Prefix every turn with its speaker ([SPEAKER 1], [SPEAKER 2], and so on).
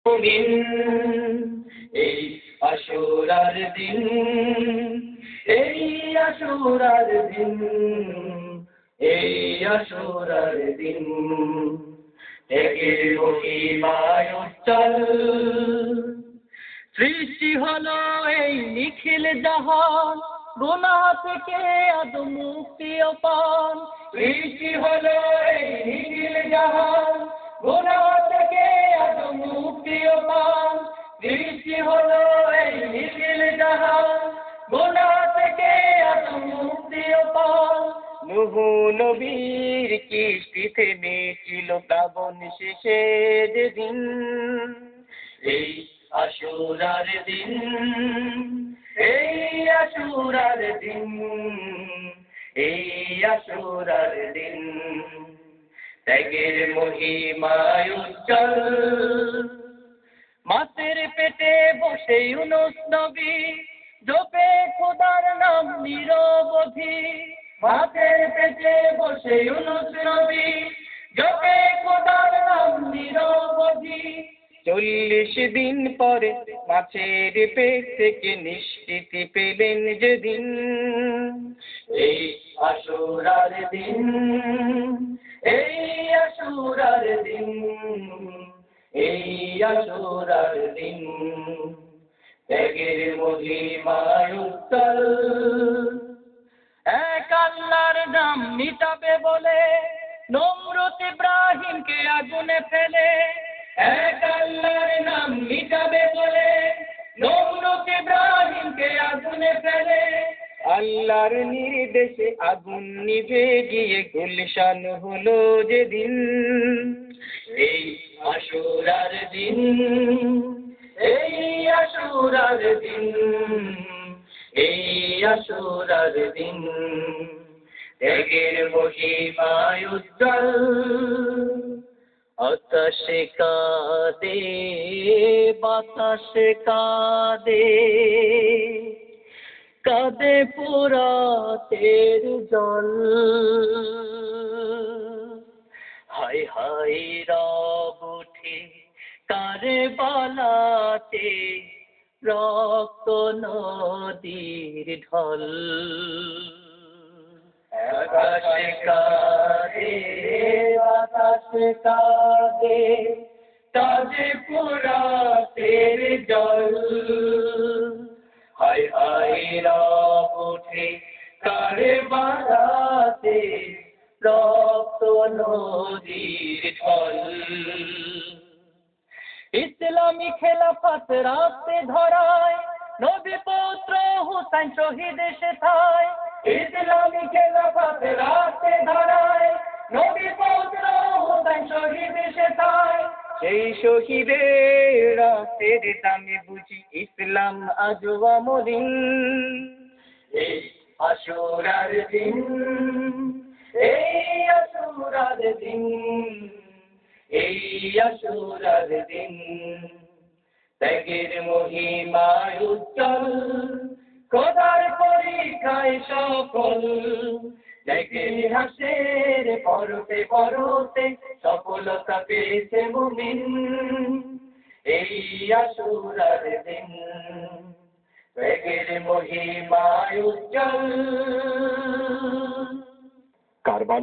[SPEAKER 1] দিন এই আশুরার দিন, এই আশুরার দিন, এই আশুরার দিন, ত্যাগের মহিমায় উজ্জ্বল সৃষ্টি হলো এই নিখিল জাহান, গুনাহ থেকে আজ মুক্তি পান। সৃষ্টি হলো এই নিখিল জাহান, গুনাহ থেকে আজ মুক্তি পান। সৃষ্টি হলো এই নিখিল জাহান, গুনাহ থেকে আজ মুক্তি পান। নূহ নবীর কিস্তিতে মিছিল প্লাবন শেষের দিন, এই আশুরার দিন, এই আশুরার দিন, এই আশুরার দিন, ত্যাগের মহিমায় উজ্জ্বল মাছের পেটে বসে ইউনূস নবী জপে খোদার নাম নিরবধি। মাছের পেটে বসে ইউনূস নবী জপে খোদার নাম নিরবধি। 40 দিন পরে মাছের পেট থেকে নিষ্কৃতি পেলেন যেদিন, এই আশুরার দিন, এই আশুরার দিন, এই আশুরার দিন, ত্যাগের মহিমায় উজ্জ্বল এক আল্লাহর নাম মিটাবে বলে নমরুদ ইব্রাহিমকে আগুনে ফেলে। এক আল্লাহর নাম মিটাবে বলে নমরুদ ইব্রাহিমকে আগুনে ফেলে। আল্লাহর নির্দেশে আগুন নিভে গিয়ে গুলশান হলো যেদিন, এই আশুরার দিন, এই আশুরার দিন, এই আশুরার দিন, ত্যাগের মহিমায় উজ্জ্বল আকাশে কাঁদে বাতাসে কাঁদে, কাঁদে ফোরাতের জল। হায় হায় রব উঠে কারবালাতে রক্ত নদীর ঢল। আকাশে কাঁদে বাতাসে কাঁদে, কাঁদে ফোরাতের জল। হায় হায় রব উঠে কারবালাতে রক্ত নদীর ঢল। ইসলামী খেলাফত রাস্তে ধরায় নবী পুত্র হুসাইন শহীদ সেথায়। ইসলামী খেলাফত রাস্তে ধরায় নবী পুত্র হুসাইন শহীদ সেথায়। সেই শহীদের রাতের দামে বুঝি ইসলাম আজও আমরিন, এই আশুরার দিন, এই আশুরার দিন, এই আশুরার দিন, ত্যাগের মহিমায় উজ্জ্বল খোদার পরীক্ষায় সফল। ত্যাগের হাসের পরতে পরতে সফলতা পেয়েছে মুমিন, এই আশুরার দিন, ত্যাগের মহিমায় উজ্জ্বল। কারবালা